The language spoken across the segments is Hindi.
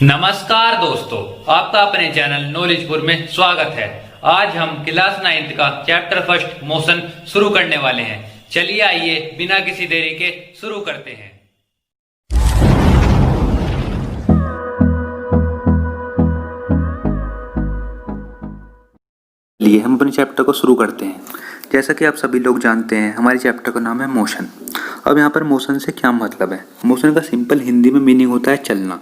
नमस्कार दोस्तों, आपका अपने चैनल नॉलेजपुर में स्वागत है। आज हम क्लास 9th का चैप्टर फर्स्ट मोशन शुरू करने वाले हैं। चलिए आइए बिना किसी देरी के शुरू करते हैं। लिए हम अपने चैप्टर को शुरू करते हैं। जैसा कि आप सभी लोग जानते हैं, हमारे चैप्टर का नाम है मोशन। अब यहाँ पर मोशन से क्या मतलब है? मोशन का सिंपल हिंदी में मीनिंग होता है चलना।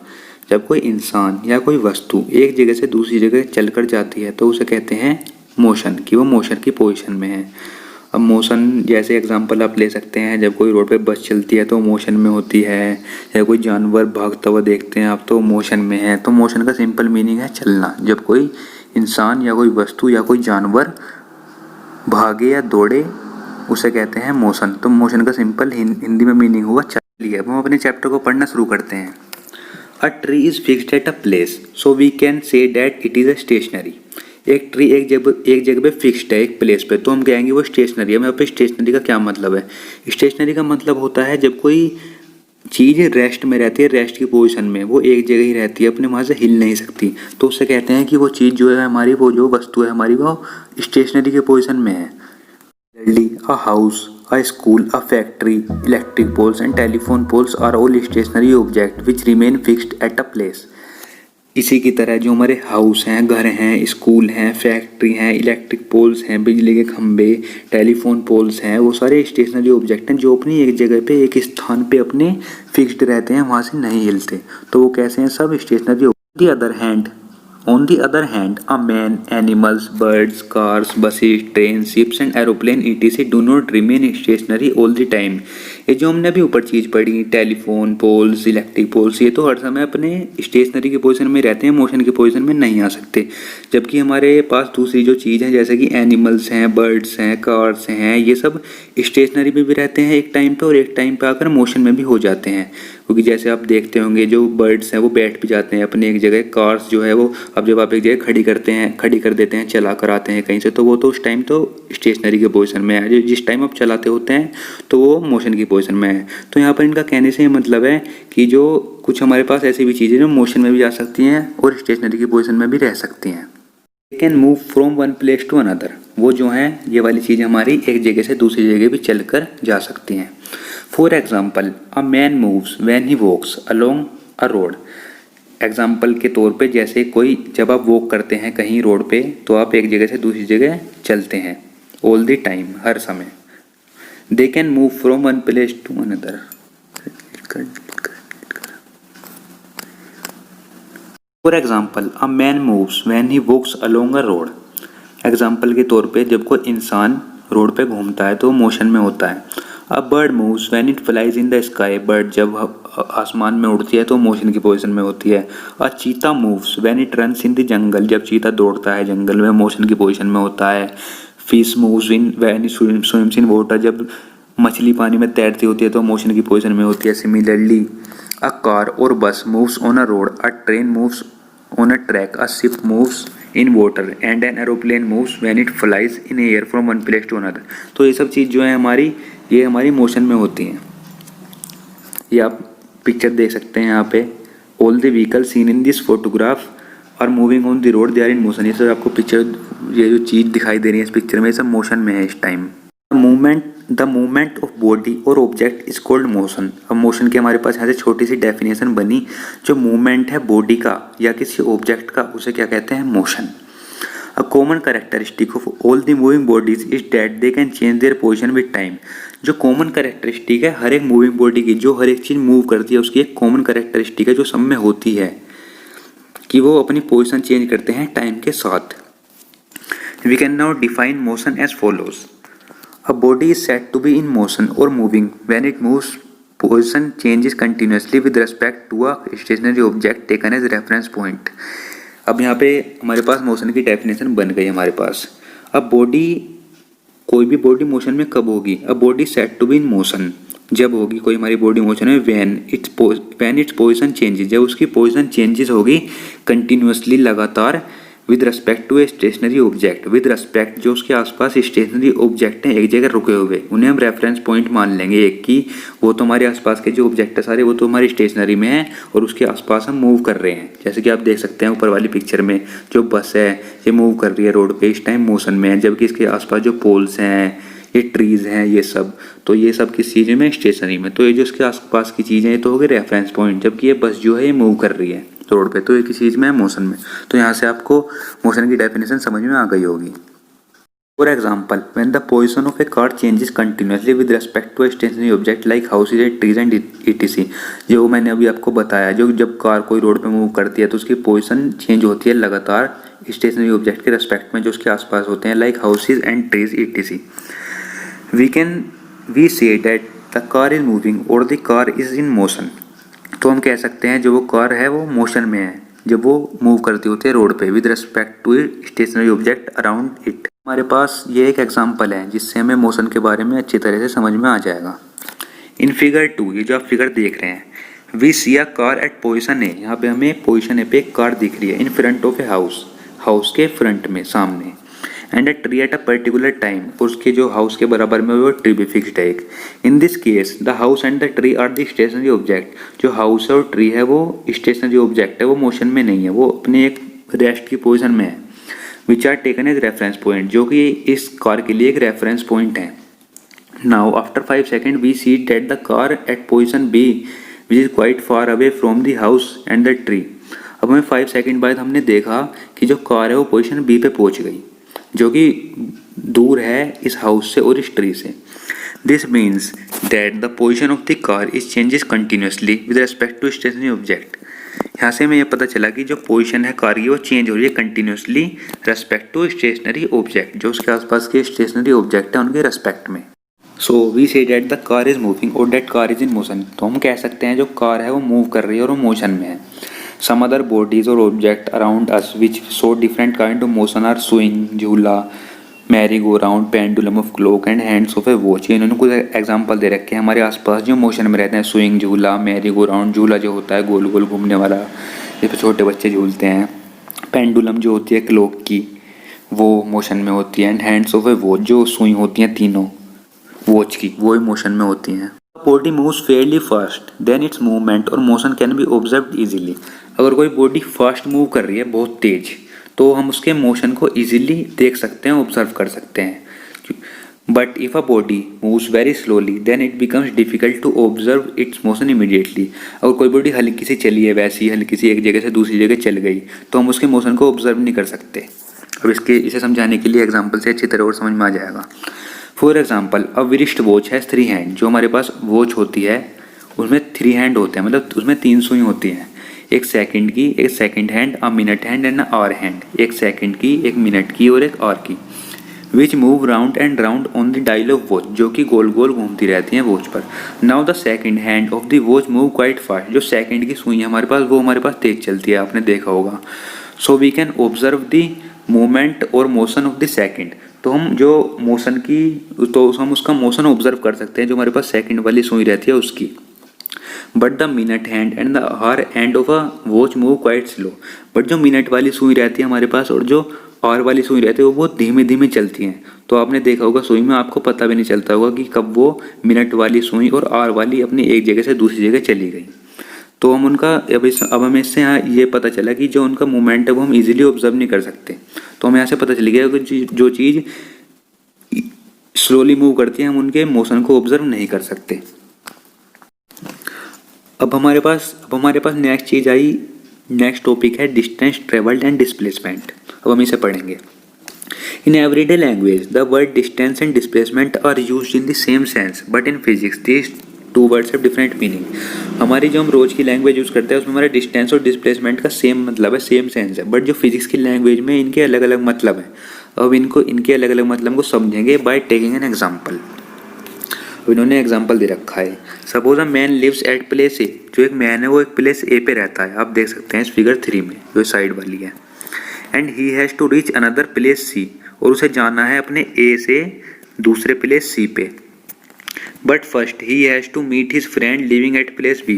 जब कोई इंसान या कोई वस्तु एक जगह से दूसरी जगह चलकर जाती है तो उसे कहते हैं मोशन, कि वो मोशन की पोजीशन में है। अब मोशन जैसे एग्जांपल आप ले सकते हैं, जब कोई रोड पे बस चलती है तो मोशन में होती है, या कोई जानवर भागता हुआ देखते हैं आप तो मोशन में है। तो मोशन का सिंपल मीनिंग है चलना। जब कोई इंसान या कोई वस्तु या कोई जानवर भागे या दौड़े उसे कहते हैं मोशन। तो मोशन का सिंपल हिंदी में मीनिंग हुआ चलिए अब हम अपने चैप्टर को पढ़ना शुरू करते हैं। A tree is fixed at a place so we can say that it is a stationary. एक ट्री एक जगह पे फिक्स्ड है, एक प्लेस पे, तो हम कहेंगे वो स्टेशनरी है। यहाँ पे स्टेशनरी का क्या मतलब है? स्टेशनरी का मतलब होता है जब कोई चीज़ रेस्ट में रहती है, रेस्ट की पोजीशन में, वो एक जगह ही रहती है, अपने वहाँ से हिल नहीं सकती, तो उससे कहते हैं कि वो चीज़ जो है हमारी, वो जो वस्तु है हमारी, वो स्टेशनरी के पोजीशन में है। A house, a school, a factory, electric poles and telephone poles are all stationary objects which remain fixed at a place. इसी की तरह जो हमारे हाउस हैं, घर हैं, स्कूल हैं, फैक्ट्री हैं, इलेक्ट्रिक पोल्स हैं, बिजली के खंभे, टेलीफोन पोल्स हैं, वो सारे स्टेशनरी ऑब्जेक्ट हैं जो अपनी एक जगह पे, एक स्थान पे अपने फिक्स्ड रहते हैं, वहाँ से नहीं हिलते। तो वो कैसे हैं? सब stationery. On the other hand, a man, animals, birds, cars, buses, trains, ships and aeroplane etc. do not remain stationary all the time. ये जो हमने अभी ऊपर चीज़ पढ़ी, टेलीफोन पोल्स, इलेक्ट्रिक पोल्स, ये तो हर समय अपने स्टेशनरी की पोजीशन में रहते हैं, मोशन की पोजीशन में नहीं आ सकते। जबकि हमारे पास दूसरी जो चीज़ है, जैसे कि एनिमल्स हैं, बर्ड्स हैं, कार्स हैं, ये सब स्टेशनरी में भी रहते हैं एक टाइम पे, और एक टाइम पे आकर मोशन में भी हो जाते हैं। क्योंकि जैसे आप देखते होंगे, जो बर्ड्स हैं वो बैठ भी जाते हैं अपने एक जगह, कार्स जो है वो अब जब आप एक जगह खड़ी कर देते हैं, चला कर आते हैं कहीं से, तो वो तो उस टाइम तो स्टेशनरी के पोजीशन में है। जिस टाइम आप चलाते होते हैं तो वो मोशन की पोजीशन में है। तो यहाँ पर इनका कहने से मतलब है कि जो कुछ हमारे पास ऐसी भी चीज़ें जो मोशन में भी जा सकती हैं और स्टेशनरी की पोजीशन में भी रह सकती हैं। Can move from one place to another, वो जो है ये वाली चीज़ हमारी एक जगह से दूसरी जगह भी चलकर जा सकती हैं। For example, a man moves when he walks along a road. Example के तौर पे, जैसे कोई, जब आप वॉक करते हैं कहीं रोड पे तो आप एक जगह से दूसरी जगह चलते हैं, ऑल द टाइम, हर समय। They can move from one place to another. For example, a man moves when he walks along a road. Example के तौर पे, जब कोई इंसान रोड पे घूमता है तो मोशन में होता है। A bird moves when it flies in the sky. Bird जब आसमान में उड़ती है तो मोशन की पोजीशन में होती है। अ चीता moves when it runs in the jungle. जब चीता दौड़ता है जंगल में, मोशन की पोजीशन में होता है। Fish moves in when it swims in water. जब मछली पानी में तैरती होती है तो मोशन की पोजीशन में होती है। सिमिलरली, अ कार और बस moves on a road. A train moves on a track, a ship moves in water and an aeroplane moves when it flies in air from one place to another. तो ये सब चीज़ जो है हमारी, ये हमारी मोशन में होती हैं। ये आप पिक्चर देख सकते हैं यहाँ पे। All the vehicles seen in this photograph are moving on the road, they are in motion. ये सब आपको पिक्चर, ये जो चीज़ दिखाई दे रही है इस पिक्चर में, ये सब मोशन में है इस time. The movement of body और ऑब्जेक्ट इज कॉल्ड मोशन। अब मोशन की हमारे पास यहाँ से छोटी सी डेफिनेशन बनी। जो मूवमेंट है बॉडी का या किसी ऑब्जेक्ट का, उसे क्या कहते हैं? Motion. A common characteristic of all the moving bodies is that they can change their position with time. जो कॉमन कैरेक्टरिस्टिक है हर एक मूविंग बॉडी की, जो हर एक चीज़ मूव करती है, उसकी एक कॉमन कैरेक्टरिस्टिक है जो सब में होती है, कि वो अपनी पोजीशन चेंज करते हैं टाइम के साथ। We can now define motion as follows. A body is said to be in motion or moving when it moves, position changes continuously with respect to a stationary object taken as reference point. अब यहाँ पे हमारे पास मोशन की डेफिनेशन बन गई हमारे पास। अब बॉडी, कोई भी बॉडी मोशन में कब होगी? अब body said to be in motion जब होगी कोई हमारी बॉडी मोशन में, व्हेन इट्स पोजीशन चेंजेस, जब उसकी पोजीशन चेंजेस होगी कंटिन्यूसली, लगातार, with respect to a stationary object, with respect जो उसके आसपास स्टेशनरी ऑब्जेक्ट हैं एक जगह रुके हुए, उन्हें हम रेफरेंस पॉइंट मान लेंगे एक कि वो तो हमारे आसपास के जो ऑब्जेक्ट है सारे वो तो हमारी स्टेशनरी में है और उसके आसपास हम मूव कर रहे हैं। जैसे कि आप देख सकते हैं ऊपर वाली पिक्चर में जो बस है ये मूव कर रही है रोड पे, इस टाइम मोशन में है, जबकि इसके आसपास जो पोल्स हैं ये ट्रीज हैं ये सब, तो ये सब किस चीज़ में, स्टेशनरी में। तो ये जो इसके आसपास की चीज़ें ये तो हो गई रेफरेंस पॉइंट, जबकि ये बस जो है ये मूव कर रही है रोड पे, तो ये किस चीज़ में है, मोशन में। तो यहाँ से आपको मोशन की डेफिनेशन समझ में आ गई होगी। For example, when the position of a car changes continuously with respect to a stationary object like houses and trees and ETC, जो मैंने अभी आपको बताया, जो जब कार कोई रोड पे मूव करती है तो उसकी पोजीशन चेंज होती है लगातार स्टेशनरी ऑब्जेक्ट के रिस्पेक्ट में जो उसके आसपास होते हैं, like houses and trees etc. we say that the car is moving or the car is in motion। तो हम कह सकते हैं जो वो कार है वो मोशन में है जब वो मूव करती होती है रोड पे with respect to stationary object around it. हमारे पास ये एक एग्जांपल है जिससे हमें मोशन के बारे में अच्छी तरह से समझ में आ जाएगा। इन फिगर 2, ये जो आप फिगर देख रहे हैं, we see a car at position A, यहाँ पे हमें पोजिशन ए पे एक कार दिख रही है in front of a house, house के फ्रंट में सामने, and a tree at a particular time, उसके जो हाउस के बराबर में वो ट्री भी फिक्स्ड है एक। In this case the house and the tree are the stationary object, जो हाउस है और ट्री है वो स्टेशनरी ऑब्जेक्ट है, वो मोशन में नहीं है, वो अपने एक रेस्ट की पोजीशन में है। Which are taken as reference point, जो कि इस कार के लिए एक रेफरेंस पॉइंट है। Now after 5 second we see that the car at position B which is quite far away from the house and the tree. अब हमें 5 सेकेंड बाद हमने देखा कि जो कार है वो पोजिशन बी पे पहुंच गई जो कि दूर है इस हाउस से और इस ट्री से। This means that the position of the car is changes continuously with respect to stationary object. यहाँ से हमें यह पता चला कि जो पोजीशन है कार की वो चेंज हो रही है continuously respect to stationary object, जो उसके आसपास के स्टेशनरी ऑब्जेक्ट है उनके रेस्पेक्ट में। So we say that the car is moving और that car is in motion, तो हम कह सकते हैं जो कार है वो मूव कर रही है और वो मोशन में है। सम अदर बॉडीज और object around us which show different kind of motion are swing, झूला, merry go round, pendulum of clock and hands of a watch. इन्होंने कुछ एग्जांपल दे रखे हैं हमारे आसपास जो मोशन में रहते हैं, स्विंग, झूला, मैरी गो राउंड, झूला जो होता है गोल गोल घूमने वाला जिस पर छोटे बच्चे झूलते हैं, पेंडुलम जो होती है क्लॉक की वो मोशन में होती है, and hands of a watch जो सुई होती हैं तीनों वॉच की वो मोशन में होती हैं। Body moves fairly fast then its movement और motion can be observed easily. अगर कोई बॉडी फास्ट मूव कर रही है बहुत तेज तो हम उसके मोशन को इजीली देख सकते हैं, ऑब्जर्व कर सकते हैं। But if a body moves very slowly then it becomes difficult to observe its motion immediately. अगर कोई बॉडी हल्की सी चली है वैसी हल्की सी एक जगह से दूसरी जगह चल गई तो हम उसके मोशन को ऑब्जर्व नहीं कर सकते। अब इसे समझाने के लिए एग्जाम्पल से अच्छी तरह और समझ में आ जाएगा। For example a wrist watch has 3 hand, जो हमारे पास वॉच होती है उसमें 3 हैंड होते हैं, मतलब उसमें 3 सुई होती हैं, एक सेकंड की, एक second hand, a minute hand and hour hand, एक सेकंड की, एक मिनट की और एक आवर की, which move round and round on the dial of watch, जो कि गोल गोल घूमती रहती हैं वॉच पर। Now the second hand of the watch move quite fast, जो सेकंड की सुई है हमारे पास वो हमारे पास तेज चलती है, आपने देखा होगा। So we can observe the movement और मोशन ऑफ द सेकंड, तो हम जो मोशन की तो हम उसका मोशन ऑब्जर्व कर सकते हैं जो हमारे पास सेकंड वाली सुई रहती है उसकी। But the minute hand and the hour hand of a watch move quite slow, but जो मिनट वाली सुई रहती है हमारे पास और जो आवर वाली सुई रहती है वो बहुत धीमे धीमे चलती हैं। तो आपने देखा होगा सुई में आपको पता भी नहीं चलता होगा कि कब वो मिनट वाली सुई और आवर वाली अपनी एक जगह से दूसरी जगह चली गई। तो हम उनका अब हमें इससे यहाँ ये पता चला कि जो उनका मूवमेंट है वो हम इजीली ऑब्जर्व नहीं कर सकते। तो हमें यहाँ से पता चल गया कि जो चीज़ स्लोली मूव करती है हम उनके मोशन को ऑब्जर्व नहीं कर सकते। अब हमारे पास नेक्स्ट चीज़ आई, नेक्स्ट टॉपिक है डिस्टेंस ट्रेवल्ड एंड डिस्प्लेसमेंट। अब हम इसे पढ़ेंगे। In everyday language the word distance and displacement are used in the same sense but in physics these 2 words have different meaning. हमारी जो हम रोज की लैंग्वेज यूज़ करते हैं उसमें हमारे डिस्टेंस और डिस्प्लेसमेंट का सेम मतलब है, सेम सेंस है, बट जो फिजिक्स की लैंग्वेज में इनके अलग अलग मतलब है। अब इनके अलग अलग मतलब को समझेंगे बाय टेकिंग एन एग्जाम्पल। इन्होंने एग्जाम्पल दे रखा है। Suppose a man lives at place A, जो एक मैन है वो एक प्लेस ए पे रहता है, आप देख सकते हैं इस फिगर 3 में जो साइड वाली है। And he has to reach another place C, और उसे जाना है अपने ए से दूसरे प्लेस सी पे। But first he has to meet his friend living at place B,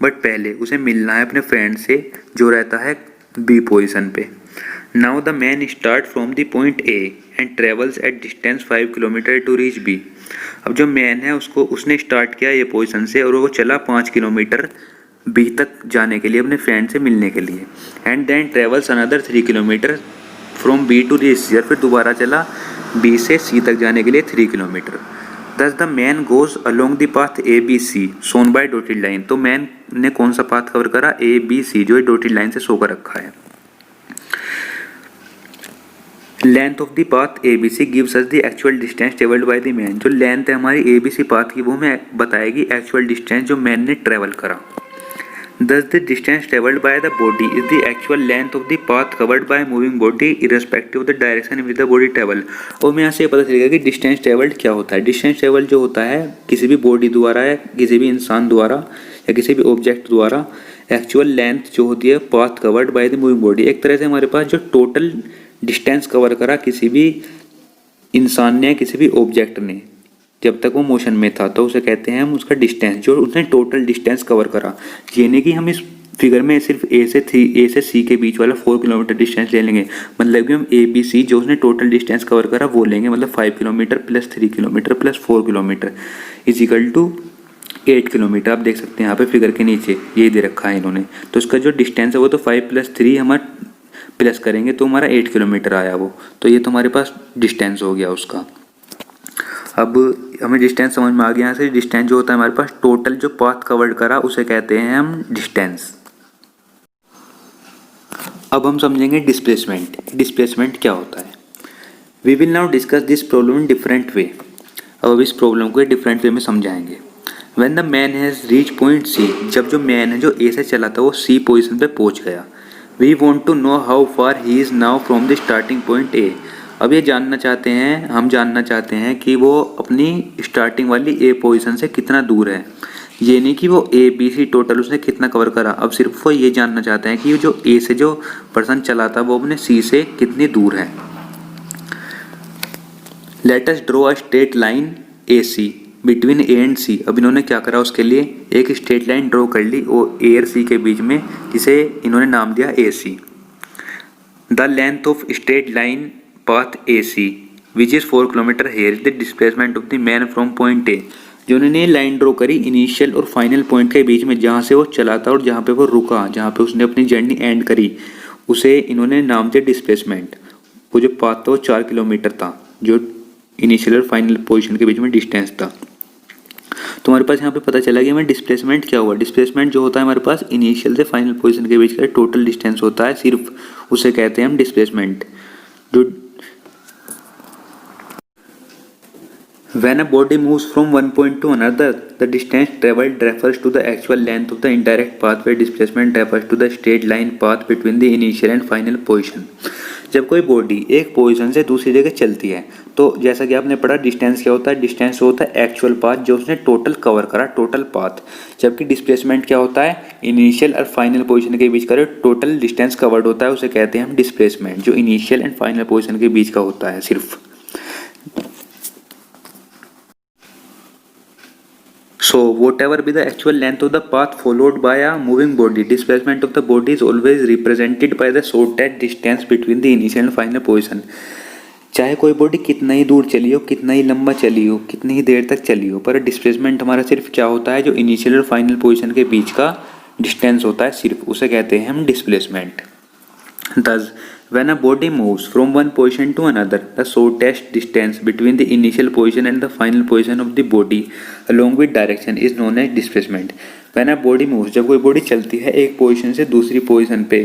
but पहले उसे मिलना है अपने फ्रेंड से जो रहता है बी पोजिशन पे। Now the man start from the point A and travels at distance 5 kilometre to reach B. अब जो मैन है उसने स्टार्ट किया ये पोजीशन से और वो चला 5 किलोमीटर बी तक जाने के लिए अपने फ्रेंड से मिलने के लिए। And then travels another 3 kilometre from B to reach C, फिर दोबारा चला बी से सी तक जाने के लिए 3 kilometre. Thus the man goes along the path A B C shown by dotted line. तो मैन ने कौन सा पाथ कवर करा? ए बी सी, जो डॉटेड लाइन से शो कर रखा है। Length of the path A B C gives us the actual distance travelled by the man. जो लेंथ है हमारी ए बी सी पाथ की वो हमें बताएगी एक्चुअल डिस्टेंस जो मैन ने ट्रेवल करा। Thus the distance travelled by the body is the actual length of the path covered by moving body irrespective of the direction in which the body travel। और मैं यहाँ से पता चलेगा कि डिस्टेंस ट्रेवल्ड क्या होता है। डिस्टेंस ट्रेवल जो होता है किसी भी बॉडी द्वारा या किसी भी इंसान द्वारा या किसी भी ऑब्जेक्ट द्वारा एक्चुअल लेंथ जो होती है path covered by the moving body. एक तरह से हमारे पास जो टोटल डिस्टेंस कवर करा किसी भी इंसान ने किसी भी ऑब्जेक्ट ने जब तक वो मोशन में था तो उसे कहते हैं हम उसका डिस्टेंस, जो उसने टोटल डिस्टेंस कवर करा। यानी कि हम इस फिगर में सिर्फ ए से सी के बीच वाला 4 किलोमीटर डिस्टेंस ले लेंगे, मतलब कि हम ए बी सी जो उसने टोटल डिस्टेंस कवर करा वो लेंगे, मतलब 5 kilometre plus 3 kilometre plus 4 kilometre is equal to 8 kilometre. आप देख सकते हैं यहाँ पे फिगर के नीचे यही दे रखा है इन्होंने। तो इसका जो डिस्टेंस है वो तो 5 + 3 हमारा प्लस करेंगे तो हमारा 8 किलोमीटर आया वो। तो ये तो हमारे पास डिस्टेंस हो गया उसका। अब हमें डिस्टेंस समझ में आ गया। यहाँ से डिस्टेंस जो होता है हमारे पास टोटल जो पाथ कवर्ड करा उसे कहते हैं हम डिस्टेंस। अब हम समझेंगे डिस्प्लेसमेंट। डिस्प्लेसमेंट क्या होता है? We will now discuss this problem in different way. अब इस प्रॉब्लम को डिफरेंट वे में समझाएंगे। When the man has reach point C, जब जो मैन है जो ए से चला था वो सी पोजिशन पे पहुंच गया। We want to know how far he is now from the starting point A. अब ये हम जानना चाहते हैं कि वो अपनी स्टार्टिंग वाली ए पोजीशन से कितना दूर है। ये नहीं कि वो ए बी सी टोटल उसने कितना कवर करा। अब सिर्फ वो ये जानना चाहते हैं कि जो ए से जो पर्सन चला था वो अपने सी से कितनी दूर है। Let us draw a straight line A C between A and C. अब इन्होंने क्या करा उसके लिए एक स्ट्रेट लाइन ड्रॉ कर ली और ए और सी के बीच में, जिसे इन्होंने नाम दिया A C. The length of straight line path AC which is 4 kilometre here is the displacement of the man from point A। जो उन्होंने लाइन ड्रॉ करी इनिशियल और फाइनल पॉइंट के बीच में, जहाँ से वो चला था और जहाँ पे वो रुका, जहाँ पे उसने अपनी जर्नी एंड करी, उसे इन्होंने नाम दिया डिस्प्लेसमेंट। वो जो पाथ था वो 4 किलोमीटर था, जो इनिशियल और फाइनल पोजिशन के बीच में डिस्टेंस था। तो हमारे पास यहाँ पे पता चला कि हमें डिस्प्लेसमेंट क्या हुआ। डिस्प्लेसमेंट जो होता है हमारे पास इनिशियल से फाइनल पोजिशन के बीच का टोटल डिस्टेंस होता है, सिर्फ उसे कहते हैं हम डिस्प्लेसमेंट। जो When a body moves from one point to another, the distance traveled refers to the actual length of the indirect path, where displacement refers to the straight line path between the initial and final position। जब कोई बॉडी एक पोजीशन से दूसरी जगह चलती है तो जैसा कि आपने पढ़ा डिस्टेंस क्या होता है? डिस्टेंस होता है एक्चुअल पाथ जो उसने टोटल कवर करा, टोटल पाथ। जबकि डिस्प्लेसमेंट क्या होता है? इनिशियल और फाइनल पोजीशन के बीच का टोटल डिस्टेंस कवर्ड होता है, उसे कहते हैं हम डिस्प्लेसमेंट, जो इनिशियल एंड फाइनल पोजीशन के बीच का होता है सिर्फ। So whatever be the actual length of the path followed by a moving body, displacement of the body is always represented by the shortest distance between the initial and final position। चाहे कोई बॉडी कितना ही दूर चली हो, कितना ही लंबा चली हो, कितनी ही देर तक चली हो, पर डिस्प्लेसमेंट हमारा सिर्फ क्या होता है? जो इनिशियल और फाइनल पोजीशन के बीच का डिस्टेंस होता है सिर्फ, उसे कहते हैं हम displacement. Thus, when a body moves from one position to another, the shortest distance between the initial position and the final position of the body along with direction is known as displacement। when a body moves, जब कोई बॉडी चलती है एक पोजीशन से दूसरी पोजीशन पे,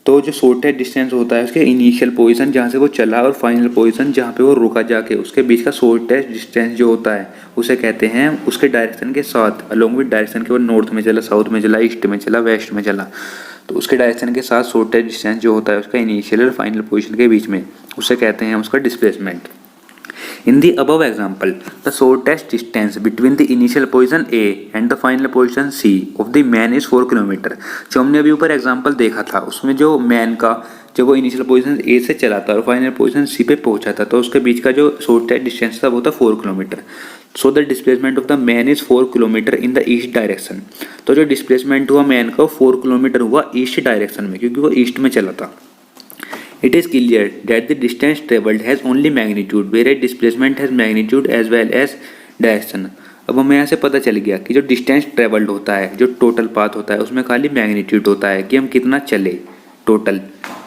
तो जो शॉर्टेस्ट डिस्टेंस होता है उसके इनिशियल पोजीशन जहाँ से वो चला और फाइनल पोजीशन जहाँ पे वो रुका जाके, उसके बीच का शॉर्टेस्ट डिस्टेंस जो होता है उसे कहते हैं उसके डायरेक्शन के साथ, अलोंग विद डायरेक्शन के, वो नॉर्थ में चला, साउथ में चला, ईस्ट में चला, वेस्ट में चला, तो उसके डायरेक्शन के साथ शॉर्टेस्ट डिस्टेंस जो होता है उसका इनिशियल और फाइनल पोजीशन के बीच में, उसे कहते हैं उसका displacement. In the above example, the shortest distance between the initial position A and the final position C of the man is 4 kilometre. जो हमने अभी ऊपर एग्जाम्पल देखा था उसमें जो मैन का जब वो इनिशियल पोजीशन ए से चला था और फाइनल पोजीशन सी पे पहुंचा था तो उसके बीच का जो शॉर्टेस्ट डिस्टेंस था वो था 4 kilometre. So the displacement of the man is 4 kilometre in the east direction. तो जो डिस्प्लेसमेंट हुआ मैन का 4 किलोमीटर हुआ ईस्ट डायरेक्शन में, क्योंकि वो ईस्ट में चला था। It is clear that the distance traveled has only magnitude, whereas displacement has magnitude as well as direction. अब हमें यहाँ से पता चल गया कि जो डिस्टेंस ट्रेवल्ड होता है, जो टोटल पाथ होता है, उसमें खाली मैग्नीट्यूड होता है कि हम कितना चले टोटल,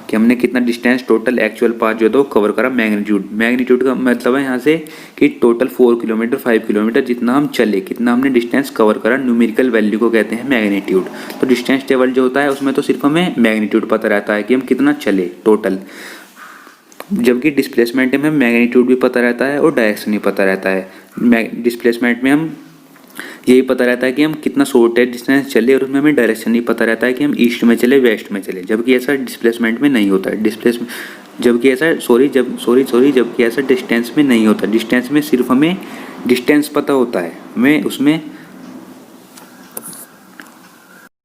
कि हमने कितना डिस्टेंस टोटल एक्चुअल पाथ जो है वो कवर करा। मैग्नीट्यूड का मतलब है यहाँ से कि टोटल 4 किलोमीटर 5 किलोमीटर जितना हम चले, कितना हमने डिस्टेंस कवर करा, न्यूमेरिकल वैल्यू को कहते हैं मैग्नीट्यूड। तो डिस्टेंस ट्रेवल जो होता है उसमें तो सिर्फ हमें मैग्नीट्यूड पता रहता है कि हम कितना चले टोटल, जबकि डिस्प्लेसमेंट में मैग्नीट्यूड भी पता रहता है और डायरेक्शन भी पता रहता है। डिस्प्लेसमेंट में हम यही पता रहता है कि हम कितना शॉर्टेज डिस्टेंस चले और उसमें हमें डायरेक्शन नहीं पता रहता है कि हम ईस्ट में चले वेस्ट में चले, जबकि ऐसा डिस्प्लेसमेंट में नहीं होता है। जबकि ऐसा डिस्टेंस में नहीं होता। डिस्टेंस में सिर्फ हमें डिस्टेंस पता होता है, हमें उसमें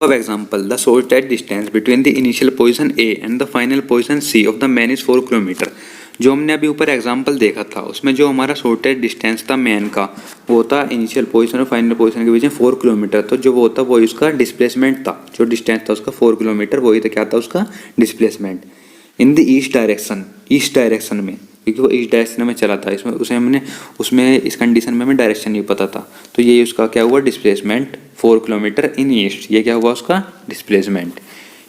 For example, the shortest distance between the initial position A and the final position C of the man is 4 kilometre. जो हमने अभी ऊपर एग्जांपल देखा था उसमें जो हमारा शॉर्टेस्ट डिस्टेंस था मैन का, वो था इनिशियल पोजीशन और फाइनल पोजीशन के बीच में 4 किलोमीटर। तो जो वो था वही उसका डिस्प्लेसमेंट था, जो डिस्टेंस था उसका 4 किलोमीटर, वही था क्या था उसका displacement. In the east direction में, क्योंकि वो ईस्ट डायरेक्शन में चला था, उसमें इस कंडीशन में हमें डायरेक्शन नहीं पता था, तो ये उसका क्या हुआ डिस्प्लेसमेंट 4 किलोमीटर इन ईस्ट, ये क्या हुआ उसका displacement.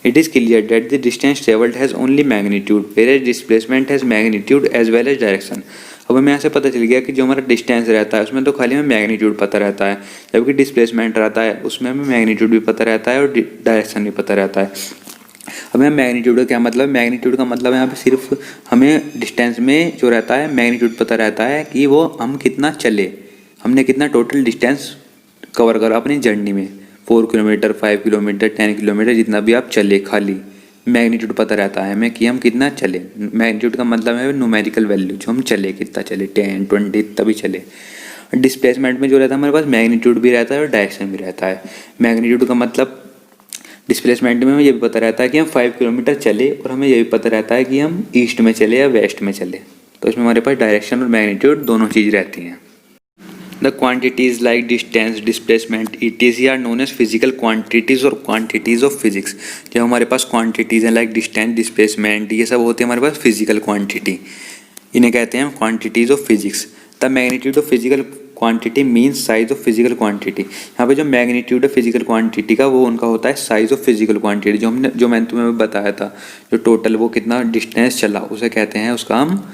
It is clear that the distance travelled has only magnitude where displacement has magnitude as well as direction. अब हमें यहाँ से पता चल गया कि जो हमारा डिस्टेंस रहता है उसमें तो खाली हमें मैग्नीट्यूड पता रहता है, जबकि डिस्प्लेसमेंट रहता है उसमें हमें मैग्नीट्यूड भी पता रहता है और डायरेक्शन भी पता रहता है। हमें मैग्नीट्यूड का क्या मतलब है? मैग्नीट्यूड का मतलब यहाँ पे सिर्फ हमें डिस्टेंस में जो रहता है मैग्नीट्यूड पता रहता है कि वो हम कितना चले, हमने कितना टोटल डिस्टेंस कवर करा अपनी जर्नी में, 4 किलोमीटर 5 किलोमीटर 10 किलोमीटर जितना भी आप चले, खाली मैग्नीट्यूड पता रहता है हमें कि हम कितना चले। मैग्नीट्यूड का मतलब है न्यूमेरिकल वैल्यू, जो हम चले कितना चले, 10 20 तभी चले। डिस्प्लेसमेंट में जो रहता है हमारे पास मैग्नीट्यूड भी रहता है और डायरेक्शन भी रहता है। मैग्नीट्यूड का मतलब डिस्प्लेसमेंट में हमें ये भी पता रहता है कि हम 5 किलोमीटर चले और हमें ये भी पता रहता है कि हम ईस्ट में चले या वेस्ट में चले, तो इसमें हमारे पास डायरेक्शन और मैग्नीट्यूड दोनों चीज़ रहती हैं। The quantities like distance displacement ETC are known as physical quantities और क्वांटिटीज़ ऑफ फिजिक्स। जो हमारे पास क्वांटिटीज़ हैं लाइक डिस्टेंस डिस्प्लेसमेंट, ये सब होते हैं हमारे पास फिजिकल क्वांटिटी, इन्हें कहते हैं quantities of physics. The magnitude of physical quantity means size of physical quantity. यहाँ पे जो मैग्नीट्यूड है फिजिकल क्वांटिटी का वो उनका होता है साइज ऑफ फिजिकल क्वांटिटी। जो मैंने तुम्हें बताया था, जो टोटल वो कितना डिस्टेंस चला उसे कहते हैं, उसका हम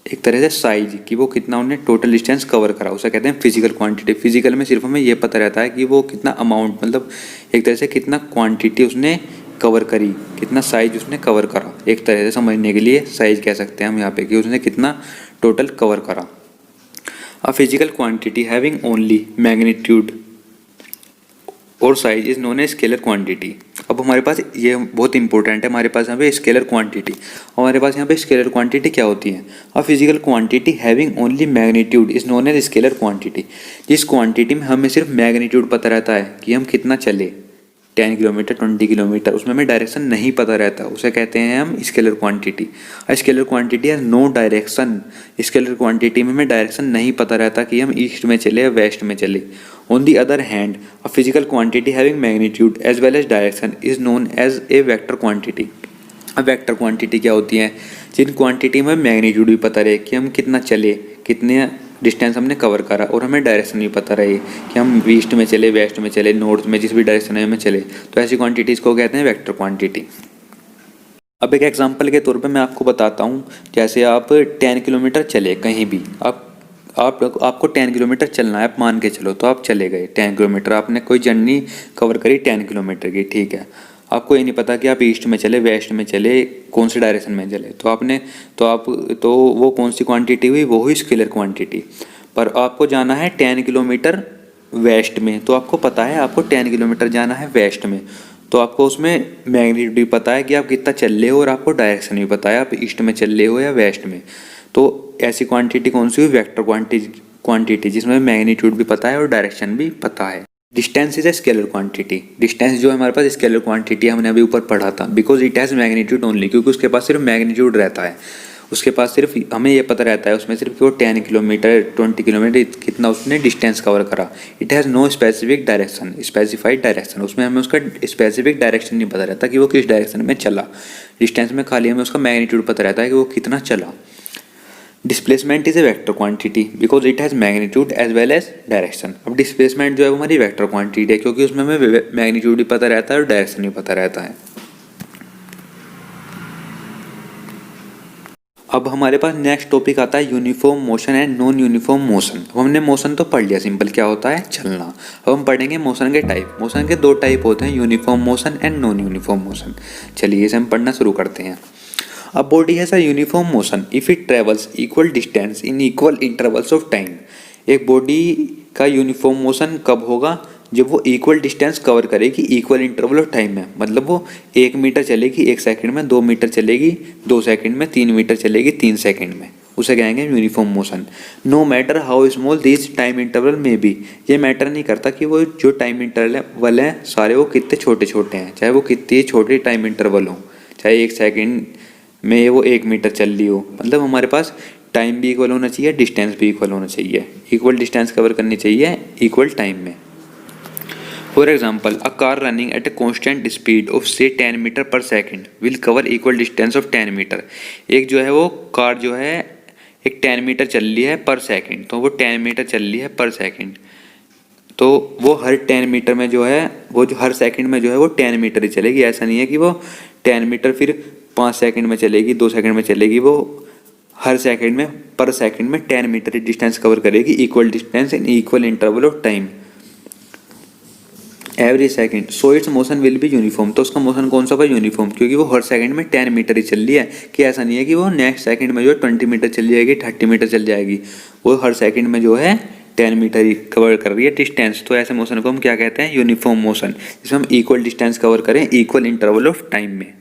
एक तरह से साइज, कि वो कितना उन्हें टोटल डिस्टेंस कवर करा, उसे कहते हैं फिजिकल क्वांटिटी। फिजिकल में सिर्फ हमें ये पता रहता है कि वो कितना अमाउंट, मतलब एक तरह से कितना क्वांटिटी उसने कवर करी, कितना साइज उसने कवर करा, एक तरह से समझने के लिए साइज कह सकते हैं हम यहाँ पे, कि उसने कितना टोटल कवर करा। A physical quantity having only magnitude और size is known as scalar quantity. अब हमारे पास ये बहुत इंपॉर्टेंट है, हमारे पास यहाँ पे स्केलर क्वांटिटी, हमारे पास यहाँ पे स्केलर क्वांटिटी क्या होती है? A physical quantity having only magnitude is known as scalar quantity. जिस क्वांटिटी में हमें सिर्फ मैग्नीट्यूड पता रहता है कि हम कितना चले, 10 किलोमीटर 20 किलोमीटर, उसमें हमें डायरेक्शन नहीं पता रहता, उसे कहते हैं हम scalar quantity. Scalar quantity has no direction. Scalar quantity में हमें डायरेक्शन नहीं पता रहता कि हम ईस्ट में चले या वेस्ट में चले। On the other hand a physical quantity having magnitude as well as direction is known as a vector quantity. अब वेक्टर क्वांटिटी क्या होती है? जिन क्वांटिटी में मैग्नीट्यूड भी पता रहे कि हम कितना चले, कितने डिस्टेंस हमने कवर करा, और हमें डायरेक्शन नहीं पता रहे कि हम ईस्ट में चले, वेस्ट में चले, नॉर्थ में, जिस भी डायरेक्शन में चले, तो ऐसी क्वांटिटीज़ को कहते हैं वेक्टर क्वांटिटी। अब एक एग्जांपल के तौर पे मैं आपको बताता हूँ, जैसे आप 10 किलोमीटर चले कहीं भी, आपको 10 किलोमीटर चलना है, आप मान के चलो, तो आप चले गए 10 किलोमीटर, आपने कोई जर्नी कवर करी 10 किलोमीटर की, ठीक है। आपको ये नहीं पता कि आप ईस्ट में चले, वेस्ट में चले, कौन सी डायरेक्शन में चले, तो वो कौन सी क्वांटिटी हुई? वो हुई स्केलर क्वांटिटी। पर आपको जाना है 10 किलोमीटर वेस्ट में, तो आपको पता है आपको 10 किलोमीटर जाना है वेस्ट में, तो आपको उसमें मैग्नीट्यूड भी पता है कि आप कितना चल रहे हो, और आपको डायरेक्शन भी पता है आप ईस्ट में चल रहे हो या वेस्ट में। तो ऐसी क्वांटिटी कौन सी हुई? वेक्टर क्वांटिटी, जिसमें मैग्नीट्यूड भी पता है और डायरेक्शन भी पता है। Distance is a scalar quantity. Distance जो है हमारे पास स्केलर क्वांटिटी, हमने अभी ऊपर पढ़ा था, because it has magnitude only, क्योंकि उसके पास सिर्फ मैग्नीट्यूड रहता है, उसके पास सिर्फ हमें ये पता रहता है उसमें सिर्फ कि वो 10 किलोमीटर 20 किलोमीटर कितना उसने डिस्टेंस कवर करा। It has no specific direction, specified direction, उसमें हमें उसका स्पेसिफिक डायरेक्शन नहीं पता रहता कि वो किस डायरेक्शन में चला। डिस्टेंस में खाली हमें उसका मैग्नीट्यूड पता रहता है कि वो कितना चला। Displacement is a vector quantity because it has magnitude as well as direction. अब डिस्प्लेसमेंट जो है वो हमारी वेक्टर क्वांटिटी है क्योंकि उसमें हमें मैग्नीट्यूड भी पता रहता है और डायरेक्शन भी पता रहता है। अब हमारे पास नेक्स्ट टॉपिक आता है uniform motion and non uniform motion. अब हमने मोशन तो पढ़ लिया, सिंपल क्या होता है, चलना। अब हम पढ़ेंगे मोशन के टाइप। मोशन के दो टाइप होते हैं, uniform motion and non uniform motion. चलिए इसे हम पढ़ना शुरू करते हैं। A body has a uniform motion if it travels equal distance in equal intervals of time। एक बॉडी का यूनिफॉर्म मोशन कब होगा, जब वो इक्वल डिस्टेंस कवर करेगी इक्वल इंटरवल ऑफ टाइम में। मतलब वो 1 मीटर चलेगी 1 सेकंड में, 2 मीटर चलेगी 2 सेकंड में, 3 मीटर चलेगी 3 सेकंड में, उसे कहेंगे uniform motion. No matter how small this time interval may be. ये मैटर नहीं करता कि वो जो टाइम इंटरवल है सारे वो कितने छोटे छोटे हैं, चाहे वो कितनी छोटे टाइम इंटरवल हो, चाहे 1 सेकंड में वो 1 मीटर चल रही हो। मतलब हमारे पास टाइम भी इक्वल होना चाहिए, डिस्टेंस भी इक्वल होना चाहिए, इक्वल डिस्टेंस कवर करनी चाहिए इक्वल टाइम में। For example a car running at a constant speed of से 10 metre per second will cover equal distance of 10 metre. एक जो है वो कार जो है एक 10 मीटर चल रही है पर सेकेंड, तो वो 10 मीटर चल रही है पर सेकेंड, तो वो हर 10 मीटर में जो है वो जो हर सेकंड में जो है वो 10 मीटर ही चलेगी। ऐसा नहीं है कि वो 10 मीटर फिर 5 सेकंड में चलेगी, 2 सेकंड में चलेगी। वो हर सेकंड में पर सेकंड में 10 मीटर डिस्टेंस कवर करेगी, equal distance in equal interval of time every second. So it's motion will be uniform. तो उसका मोशन कौन सा होगा, यूनिफॉर्म, क्योंकि वो हर सेकंड में 10 मीटर ही चल रही है। कि ऐसा नहीं है कि वो नेक्स्ट सेकंड में जो है 20 मीटर चल जाएगी, 30 मीटर चल जाएगी। वो हर सेकंड में जो है 10 मीटर ही कवर कर रही है डिस्टेंस। तो ऐसे मोशन को हम क्या कहते हैं, यूनिफॉर्म मोशन, जिसमें हम इक्वल डिस्टेंस कवर करें इक्वल इंटरवल ऑफ टाइम में।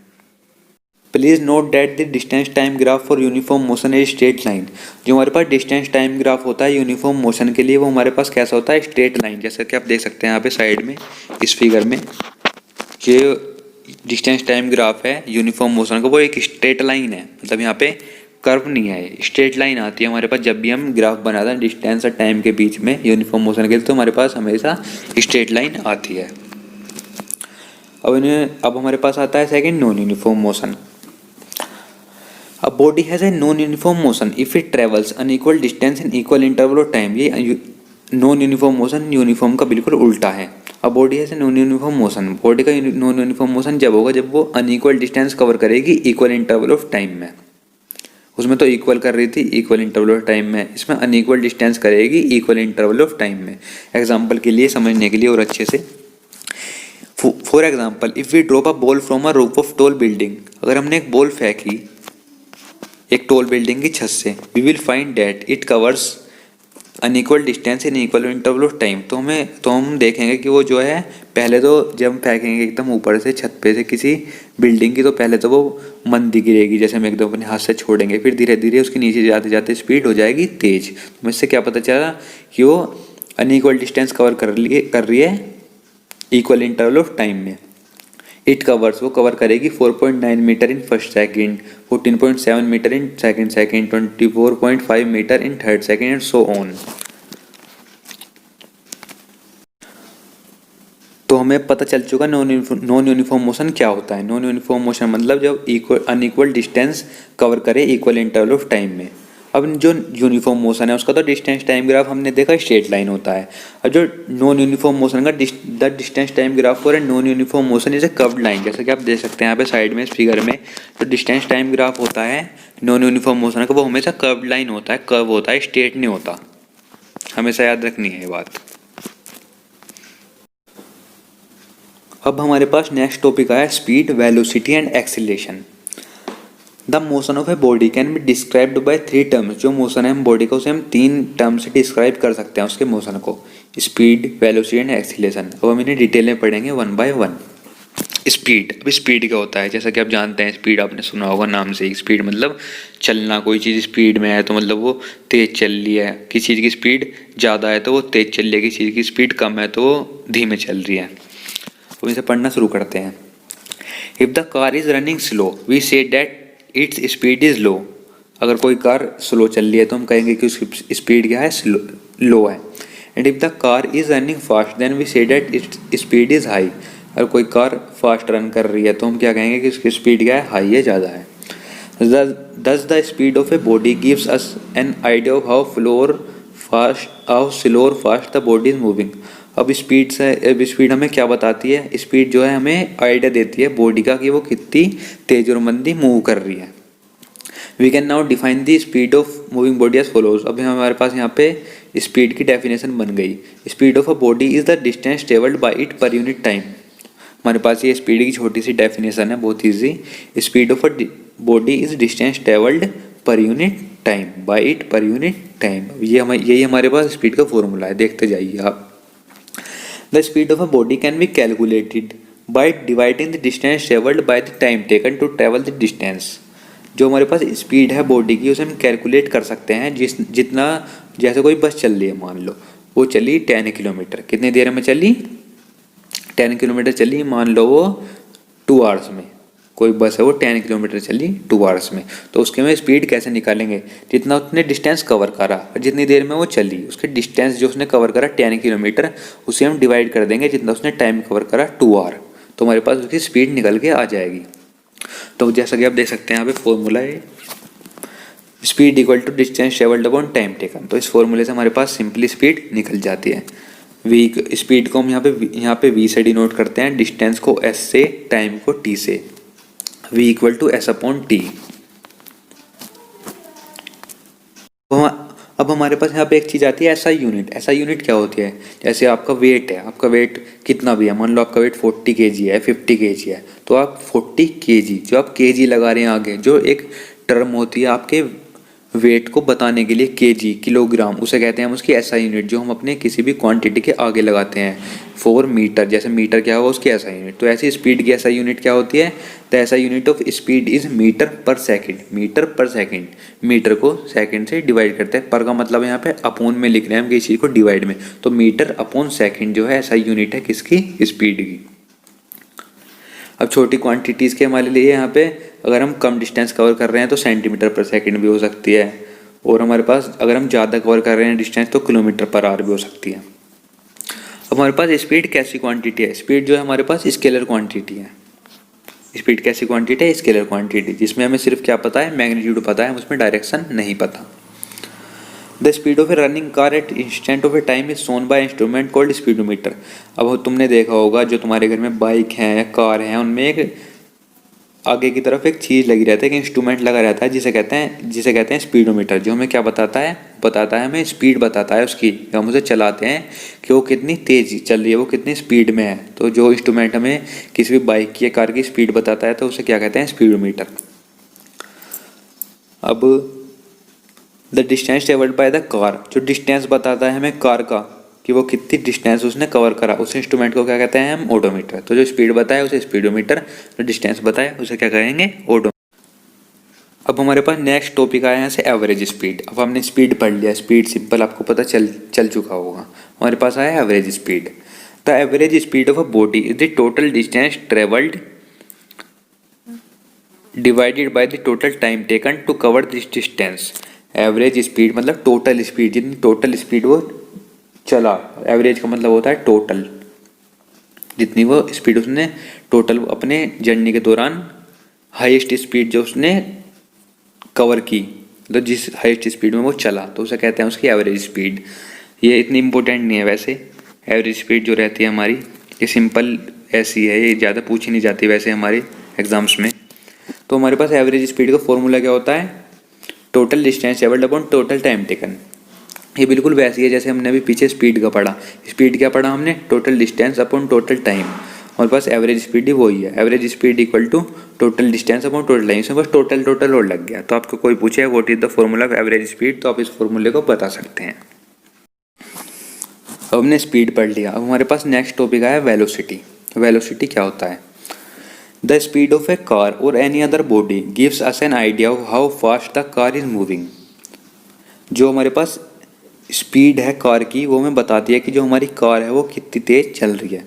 Please note that the distance time graph for uniform motion is straight line. जो हमारे पास डिस्टेंस टाइम ग्राफ होता है यूनिफॉर्म मोशन के लिए, वो हमारे पास कैसा होता है, स्ट्रेट लाइन। जैसा कि आप देख सकते हैं यहाँ पे साइड में इस फिगर में, ये डिस्टेंस टाइम ग्राफ है यूनिफॉर्म मोशन का, वो एक स्ट्रेट लाइन है। मतलब यहाँ पे कर्व नहीं है, स्ट्रेट लाइन आती है हमारे पास। जब भी हम ग्राफ बनाते हैं डिस्टेंस और टाइम के बीच में यूनिफॉर्म मोशन के लिए, तो हमारे पास हमेशा स्ट्रेट लाइन आती है। अब हमारे पास आता है second, non uniform motion. A body has a non-uniform motion if it travels unequal distance in equal interval of time। ये नॉन यूनिफॉर्म मोशन यूनिफॉर्म का बिल्कुल उल्टा है। अब body has a non uniform motion, body का नॉन यूनिफॉर्म मोशन जब होगा जब वो अनइक्वल डिस्टेंस कवर करेगी इक्वल इंटरवल ऑफ टाइम में। उसमें तो इक्वल कर रही थी इक्वल इंटरवल ऑफ टाइम में, इसमें अनइक्वल डिस्टेंस करेगी इक्वल इंटरवल ऑफ टाइम में। एग्जाम्पल के लिए समझने के लिए और अच्छे से, for example if we drop a ball from a roof of tall building. अगर हमने एक बॉल फेंकी एक टॉल बिल्डिंग की छत से, we will find that it covers unequal distance in equal interval of time. तो हम देखेंगे कि वो जो है, पहले तो जब हम फेंकेंगे एकदम ऊपर से छत पे से किसी बिल्डिंग की, तो पहले तो वो मंदी गिरेगी, जैसे हम एकदम अपने हाथ से छोड़ेंगे, फिर धीरे धीरे उसके नीचे जाते जाते स्पीड हो जाएगी तेज। तो इससे क्या पता चला कि वो अनइक्वल डिस्टेंस कवर कर रही है इक्वल इंटरवल ऑफ टाइम में। इट कवर्स, वो कवर करेगी 4.9 metre in first second, 14.7 metre in second second, 24.5 metre in third second and so on. तो हमें पता चल चुका नॉन यूनिफॉर्म मोशन क्या होता है। नॉन यूनिफॉर्म मोशन मतलब जब अनइक्वल डिस्टेंस कवर करे इक्वल इंटरवल ऑफ टाइम में। अब जो यूनिफॉर्म मोशन है उसका तो डिस्टेंस टाइम ग्राफ हमने देखा स्ट्रेट लाइन होता है। अब जो नॉन यूनिफॉर्म मोशन का the distance time graph for a non uniform motion is a curved line. जैसा कि आप देख सकते हैं यहाँ पे साइड में इस फिगर में, जो डिस्टेंस टाइम ग्राफ होता है नॉन यूनिफॉर्म मोशन का, वो हमेशा कर्व्ड लाइन होता है, कर्व होता है, स्ट्रेट नहीं होता। हमेशा याद रखनी है ये बात। अब हमारे पास नेक्स्ट टॉपिक आया speed, velocity and acceleration. The motion of a body can be described bye 3 terms. जो मोशन है हम बॉडी का, उसे हम 3 टर्म से डिस्क्राइब कर सकते हैं उसके मोशन को, स्पीड, वेलोसिटी एंड एक्सीलरेशन। अब हम इन्हें डिटेल में पढ़ेंगे 1 by 1। स्पीड, अब स्पीड क्या होता है, जैसा कि आप जानते हैं स्पीड आपने सुना होगा नाम से ही। स्पीड मतलब चलना, कोई चीज़ स्पीड में है तो मतलब वो तेज़ चल रही है। किसी चीज़ की स्पीड ज़्यादा है तो वो तेज़ चल रही है, किसी चीज़ की स्पीड कम है तो वो धीमे चल रही है। तो इसे पढ़ना शुरू करते हैं। If the car is running slow we say that its speed is low. अगर कोई कार स्लो चल रही है तो हम कहेंगे कि उसकी स्पीड क्या है, लो है। And if the car is running fast then we say that its speed is high. अगर कोई कार फास्ट रन कर रही है तो हम क्या कहेंगे कि उसकी स्पीड क्या है, हाई है, ज़्यादा है। Thus the speed of a body gives us an idea of how slow or fast the body is moving। अब स्पीड हमें क्या बताती है, स्पीड जो है हमें आइडिया देती है बॉडी का कि वो कितनी तेज और मंदी मूव कर रही है। We can now define the speed of moving body as follows. अभी हमारे पास यहाँ पे स्पीड की डेफिनेशन बन गई। Speed of a body is the distance travelled by it per unit time. हमारे पास ये स्पीड की छोटी सी डेफिनेशन है, बहुत easy. Speed of a body is distance travelled per unit time by it per unit time. यही हमारे पास स्पीड का फॉर्मूला है, देखते जाइए आप। The speed of a body can be calculated by dividing the distance travelled by the time taken to travel the distance. जो हमारे पास स्पीड है बॉडी की उसे हम कैलकुलेट कर सकते हैं जितना, जैसे कोई बस चल रही है, मान लो वो चली 10 किलोमीटर, कितनी देर में चली, 10 किलोमीटर चली, मान लो वो 2 आवर्स में। कोई बस है वो 10 किलोमीटर चली 2 आवर्स में, तो उसके में स्पीड कैसे निकालेंगे, जितना उसने डिस्टेंस कवर करा और जितनी देर में वो चली, उसके डिस्टेंस जो उसने कवर करा 10 किलोमीटर, उसे हम डिवाइड कर देंगे जितना उसने टाइम कवर करा 2 आवर, तो हमारे पास उसकी स्पीड निकल के आ जाएगी। तो जैसा कि आप देख सकते हैं यहाँ पे फॉर्मूला है, speed equal to distance travelled upon time taken. तो इस फॉर्मूले से हमारे पास सिंपली स्पीड निकल जाती है। वी स्पीड को हम यहाँ पे वी से डिनोट करते हैं, डिस्टेंस को एस से, टाइम को टी से। v equal to S upon T. अब हमारे पास यहाँ पे एक चीज़ आती है एसआई यूनिट। एसआई यूनिट क्या होती है, जैसे आपका वेट है, आपका वेट कितना भी है, मान लो आपका वेट 40 kg है, 50 kg है, तो आप 40 kg, जो आप kg लगा रहे हैं आगे, जो एक टर्म होती है आपके वेट को बताने के लिए, केजी, किलोग्राम, उसे कहते हैं हम उसकी एसआई यूनिट, जो हम अपने किसी भी क्वांटिटी के आगे लगाते हैं। फॉर मीटर, जैसे मीटर क्या होगा उसकी एसआई यूनिट, तो ऐसी स्पीड की एसआई यूनिट क्या होती है, the SI unit of speed is metre per second. Metre per second, metre को सेकंड से डिवाइड करते हैं, पर का मतलब यहाँ पे अपोन में लिख रहे हैं हम किसी चीज़ को डिवाइड में, तो मीटर अपॉन सेकंड जो है एसआई यूनिट है किसकी, स्पीड की। अब छोटी क्वांटिटीज़ के हमारे लिए यहाँ पे अगर हम कम डिस्टेंस कवर कर रहे हैं तो सेंटीमीटर पर सेकंड भी हो सकती है, और हमारे पास अगर हम ज़्यादा कवर कर रहे हैं डिस्टेंस तो किलोमीटर पर आवर भी हो सकती है। अब हमारे पास स्पीड कैसी क्वांटिटी है, स्पीड जो है हमारे पास स्केलर क्वांटिटी है। स्पीड कैसी क्वांटिटी है, स्केलर क्वांटिटी, जिसमें हमें सिर्फ क्या पता है, मैग्नीट्यूड पता है, उसमें डायरेक्शन नहीं पता। The speed of A running car at instant of A time is shown by instrument called speedometer. अब तुमने देखा होगा जो तुम्हारे घर में बाइक हैं या कार हैं, उनमें एक आगे की तरफ एक चीज़ लगी रहती है, एक इंस्ट्रूमेंट लगा रहता है जिसे कहते हैं स्पीडोमीटर, जो हमें क्या बताता है हमें स्पीड बताता है उसकी, हम उसे चलाते हैं कि वो कितनी तेज चल रही है, वो कितनी स्पीड में है। तो जो इंस्ट्रूमेंट हमें किसी भी बाइक की या कार की स्पीड बताता है तो उसे क्या कहते हैं, स्पीडोमीटर। अब the distance travelled by the car, जो डिस्टेंस बताता है हमें कार का कि वो कितनी डिस्टेंस उसने कवर करा, उस इंस्ट्रूमेंट को क्या कहते हैं हम, ओडोमीटर। तो जो स्पीड बताए उसे स्पीडोमीटर, जो डिस्टेंस बताए उसे क्या कहेंगे, ओडोमीटर। अब हमारे पास नेक्स्ट टॉपिक आया है एवरेज स्पीड। अब हमने स्पीड पढ़ लिया, स्पीड सिंपल आपको पता चल चुका होगा। हमारे पास आया average speed. The average speed of a body is the total distance travelled divided by the total time taken to cover this distance. Average speed मतलब टोटल स्पीड, जितनी टोटल स्पीड वो चला, एवरेज का मतलब होता है टोटल, जितनी वो स्पीड उसने टोटल अपने जर्नी के दौरान हाईएस्ट स्पीड जो उसने कवर की, तो जिस हाईएस्ट स्पीड में वो चला तो उसे कहते हैं उसकी एवरेज स्पीड। ये इतनी इंपॉर्टेंट नहीं है वैसे, एवरेज स्पीड जो रहती है हमारी, ये सिंपल ऐसी है, ये ज़्यादा पूछी नहीं जाती वैसे हमारे एग्जाम्स में। तो हमारे पास एवरेज स्पीड का फॉर्मूला क्या होता है, total distance travelled upon total time taken. ये बिल्कुल वैसी है जैसे हमने अभी पीछे स्पीड का पढ़ा। स्पीड क्या पढ़ा हमने, total distance upon total time. हमारे पास एवरेज स्पीड ही वही है, average speed equal to total distance upon total time. इसमें बस टोटल और लग गया। तो आपको कोई पूछे what is the formula of average speed, तो आप इस फॉर्मूले को बता सकते हैं। अब हमने स्पीड पढ़ लिया। अब हमारे पास नेक्स्ट टॉपिक आया वेलोसिटी। वेलोसिटी क्या होता है, the speed of a car और any other body gives us an idea of how fast the car is moving. जो हमारे पास स्पीड है कार की वो हमें बताती है कि जो हमारी कार है वो कितनी तेज चल रही है,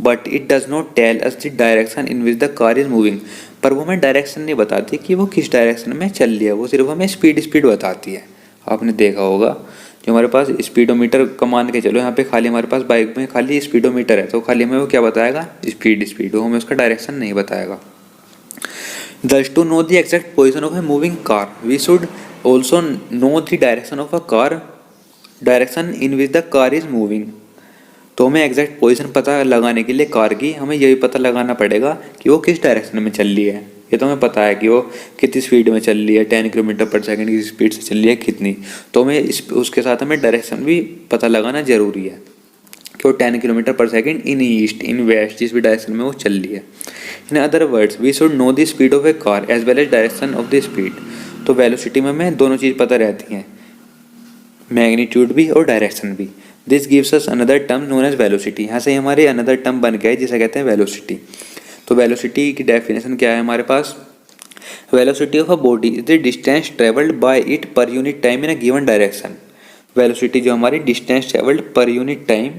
but it does not tell us the direction in which the car is moving. पर वो हमें डायरेक्शन नहीं बताती कि वो किस डायरेक्शन में चल रही है, वो सिर्फ हमें स्पीड बताती है। आपने देखा होगा जो हमारे पास स्पीडोमीटर का मान के चलो, यहाँ पे खाली हमारे पास बाइक में खाली स्पीडोमीटर है, तो खाली हमें वो क्या बताएगा, स्पीड, वो हमें उसका डायरेक्शन नहीं बताएगा। Thus to know the exact position of a moving car, we should also know the direction of a car, direction in which the car is moving। तो हमें एग्जैक्ट पोजीशन पता लगाने के लिए कार की हमें यही पता लगाना पड़ेगा कि वो किस डायरेक्शन में चल रही है। ये तो हमें पता है कि वो कितनी स्पीड में चल रही है, 10 किलोमीटर पर सेकंड की स्पीड से चल रही है कितनी, तो हमें उसके साथ हमें डायरेक्शन भी पता लगाना जरूरी है कि वो 10 kilometre per second in east, in west, जिस भी डायरेक्शन में वो चल रही है। In other words we should know the speed of a car as well as direction of the speed. तो वेलोसिटी में हमें दोनों चीज़ पता रहती हैं, मैग्नीट्यूड भी और डायरेक्शन भी। This gives us another term known as velocity. यहाँ से हमारे अनदर टर्म बन गया है जिसे कहते हैं वेलोसिटी। तो वेलोसिटी की डेफिनेशन क्या है हमारे पास, velocity of a body is the distance travelled by it per unit time in a given direction. Velocity जो हमारी distance travelled per unit time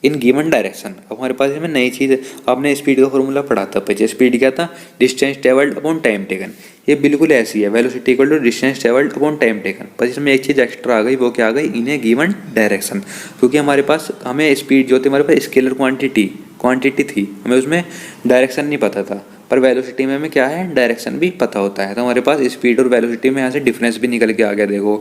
in given direction. अब हमारे पास इसमें नई चीज़, आपने स्पीड का फॉर्मूला पढ़ा था पीछे, स्पीड क्या था, distance travelled upon time taken. ये बिल्कुल ऐसी है, velocity equal to distance travelled upon time taken, पर इसमें एक चीज़ एक्स्ट्रा आ गई, वो क्या आ गई, इन ए गिवन डायरेक्शन। क्योंकि हमारे पास हमें स्पीड जो थी हमारे पास स्केलर क्वांटिटी थी, हमें उसमें डायरेक्शन नहीं पता था, पर वेलोसिटी में हमें क्या है, डायरेक्शन भी पता होता है। तो हमारे पास स्पीड और वेलोसिटी में यहाँ से डिफरेंस भी निकल के आ गया। देखो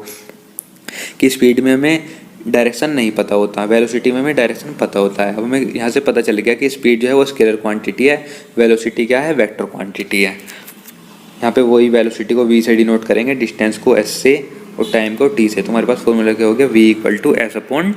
कि स्पीड में हमें डायरेक्शन नहीं पता होता, वेलोसिटी में हमें डायरेक्शन पता होता है। अब हमें यहाँ से पता चल गया कि स्पीड जो है वो स्केलर क्वांटिटी है, वेलोसिटी क्या है, वेक्टर क्वांटिटी है। यहाँ पे वही वेलोसिटी को v से डिनोट करेंगे, डिस्टेंस को s से और टाइम को t से। तो हमारे पास फॉर्मूला क्या हो गया, v equal to S upon.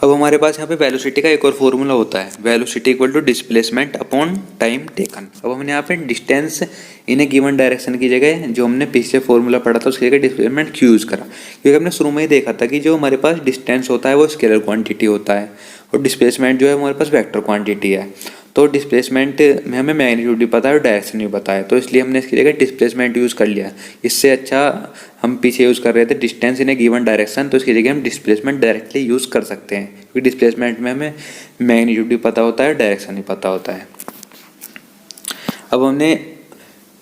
अब हमारे पास यहाँ पे वेलोसिटी का एक और फॉर्मूला होता है, velocity equal to displacement upon time taken. अब हमने यहाँ पे distance in a given direction की जगह जो हमने पीछे फॉर्मूला पढ़ा था उसकी जगह डिस्प्लेसमेंट क्यू यूज़ करा, क्योंकि हमने शुरू में ही देखा था कि जो हमारे पास डिस्टेंस होता है वो स्केलर क्वांटिटी होता है और डिस्प्लेसमेंट जो है हमारे पास वेक्टर क्वांटिटी है। तो डिस्प्लेसमेंट में हमें मैग्नीट्यूड भी पता है और डायरेक्शन भी पता है, तो इसलिए हमने इसकी जगह डिस्प्लेसमेंट यूज़ कर लिया। इससे अच्छा हम पीछे यूज़ कर रहे थे distance in a given direction, तो इसकी जगह हम डिस्प्लेसमेंट डायरेक्टली यूज़ कर सकते हैं, क्योंकि डिस्प्लेसमेंट में हमें मैग्नीट्यूड भी पता होता है, डायरेक्शन भी पता होता है। अब हमने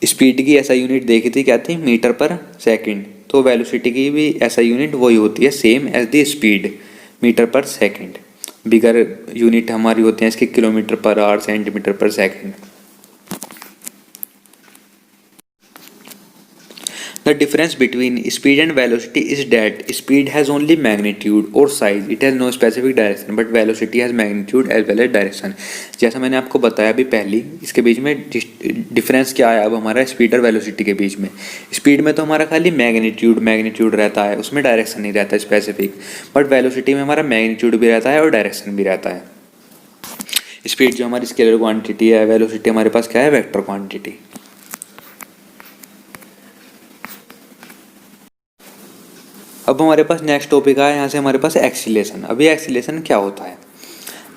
स्पीड की ऐसा यूनिट देखी थी, क्या थी, मीटर पर सेकेंड। तो वेलोसिटी की भी ऐसा यूनिट वही होती है, same as the speed, metre per second. Bigger unit हमारी होती हैं इसके kilometre per hour, centimetre per second. The difference between speed and velocity is that speed has only magnitude or size. It has no specific direction, but velocity has magnitude as well as direction. जैसा मैंने आपको बताया अभी पहले, इसके बीच में डिफरेंस क्या है अब हमारा स्पीड और वेलोसिटी के बीच में। स्पीड में तो हमारा खाली मैग्नीट्यूड रहता है, उसमें डायरेक्शन नहीं रहता स्पेसिफिक, बट वेलोसिटी में हमारा मैग्नीट्यूड भी रहता है और डायरेक्शन भी रहता है। स्पीड जो हमारी स्केलर क्वांटिटी है, वेलोसिटी हमारे पास क्या है, वेक्टर क्वांटिटी। अब हमारे पास नेक्स्ट टॉपिक आया, यहाँ से हमारे पास एक्सीलरेशन। अभी एक्सीलरेशन क्या होता है,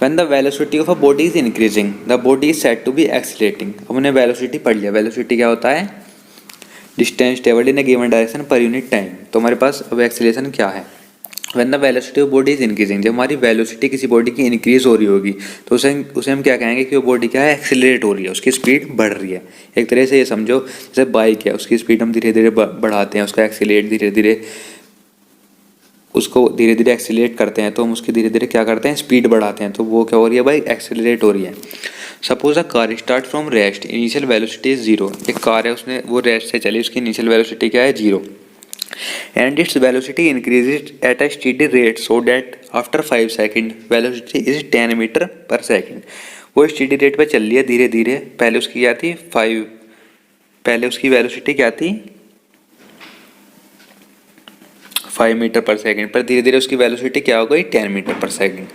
when the velocity of a body is increasing the body is said to be accelerating. अब हमने वेलोसिटी पढ़ लिया, वेलोसिटी क्या होता है, distance travelled in a given direction per unit time. तो हमारे पास अब एक्सीलरेशन क्या है, when the velocity of body is increasing. जब हमारी वेलोसिटी किसी बॉडी की इंक्रीज हो रही होगी तो उसे हम क्या कहेंगे कि वो बॉडी क्या है, एक्सीलरेट हो रही है, उसकी स्पीड बढ़ रही है। एक तरह से ये समझो जैसे बाइक है, उसकी स्पीड हम धीरे धीरे बढ़ाते हैं, उसका एक्सीलरेट धीरे धीरे एक्सीलरेट करते हैं, तो हम उसकी धीरे धीरे क्या करते हैं, स्पीड बढ़ाते हैं, तो वो क्या हो रही है, बाइक एक्सीलरेट हो रही है। Suppose a car start from rest, initial velocity is 0। एक कार है, उसने वो रेस्ट से चली, उसकी इनिशियल वेलोसिटी क्या है, 0, and its velocity increases at a steady rate so that after 5 second velocity is 10 metre per second. वो स्टेडी रेट पे चल रही है धीरे धीरे, पहले उसकी क्या थी, पहले उसकी वेलोसिटी क्या थी, 5 मीटर पर सेकेंड, पर धीरे धीरे उसकी वेलोसिटी क्या हो गई, 10 metre per second.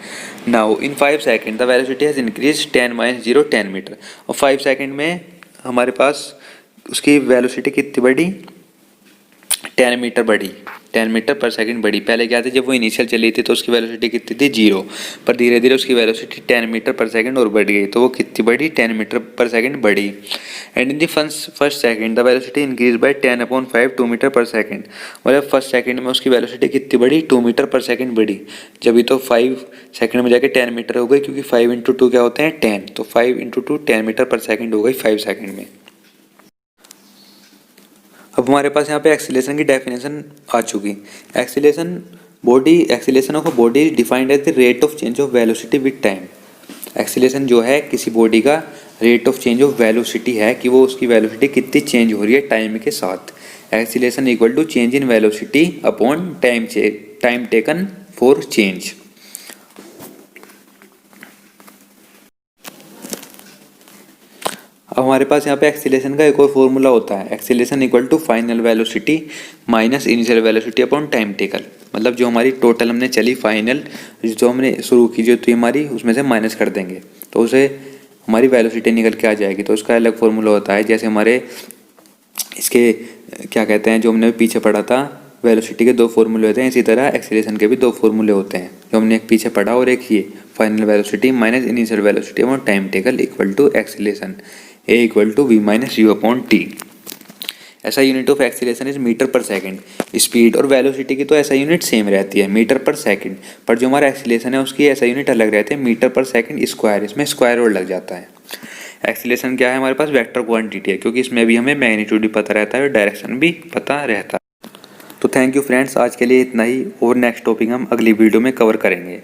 Now in 5 second the velocity has increase 10 - 0 10 metre. और 5 सेकेंड में हमारे पास उसकी वेलोसिटी कितनी बढ़ी, 10 मीटर बढ़ी। 10 मीटर पर सेकंड बढ़ी। पहले क्या थी, जब वो इनिशियल चली थी तो उसकी वेलोसिटी कितनी थी 0, पर धीरे धीरे उसकी वेलोसिटी 10 मीटर पर सेकंड और बढ़ गई, तो वो कितनी बढ़ी 10 मीटर पर सेकंड बढ़ी। And in the first second the velocity increase by 10/5 2 metre per second. मतलब फर्स्ट सेकंड में उसकी वेलोसिटी कितनी बढ़ी 2 मीटर पर सेकंड बढ़ी। जब भी तो 5 सेकंड में जाके 10 मीटर हो गई, क्योंकि 5 × 2 क्या होते हैं 10, तो 5 × 2 10 मीटर पर सेकंड हो गई 5 सेकंड में। अब हमारे पास यहाँ पे एक्सीलरेशन की डेफिनेशन आ चुकी। Acceleration of a body is defined as the rate of change of velocity with time. Acceleration जो है किसी बॉडी का rate of change of velocity है, कि वो उसकी वेलोसिटी कितनी चेंज हो रही है टाइम के साथ। Acceleration equal to change in velocity upon time taken for change. अब हमारे पास यहाँ पे एक्सीलरेशन का एक और फॉर्मूला होता है, acceleration equal to final velocity minus initial velocity upon time taken. मतलब जो हमारी टोटल हमने चली फाइनल, जो हमने शुरू की जो थी हमारी, उसमें से माइनस कर देंगे तो उसे हमारी वेलोसिटी निकल के आ जाएगी। तो उसका अलग फॉर्मूला होता है। जैसे हमारे इसके क्या कहते हैं, जो हमने पीछे पढ़ा था, वेलोसिटी के 2 फॉर्मूले होते हैं, इसी तरह एक्सीलरेशन के भी 2 फॉर्मूले होते हैं, जो हमने एक पीछे पढ़ा और एक ये final velocity minus initial velocity upon time taken equal to acceleration A equal to v minus u upon t. ऐसा unit of acceleration is metre per second. Speed और वेलोसिटी की तो ऐसा यूनिट सेम रहती है मीटर पर सेकंड, पर जो हमारा एक्सीलरेशन है उसकी ऐसा यूनिट अलग रहती है मीटर पर सेकंड स्क्वायर। इसमें स्क्वायर और लग जाता है। एक्सीलरेशन क्या है हमारे पास, वेक्टर क्वांटिटी है, क्योंकि इसमें भी हमें मैग्नीट्यूड भी पता रहता है और डायरेक्शन भी पता रहता है। तो थैंक यू फ्रेंड्स, आज के लिए इतना ही, और नेक्स्ट टॉपिक हम अगली वीडियो में कवर करेंगे।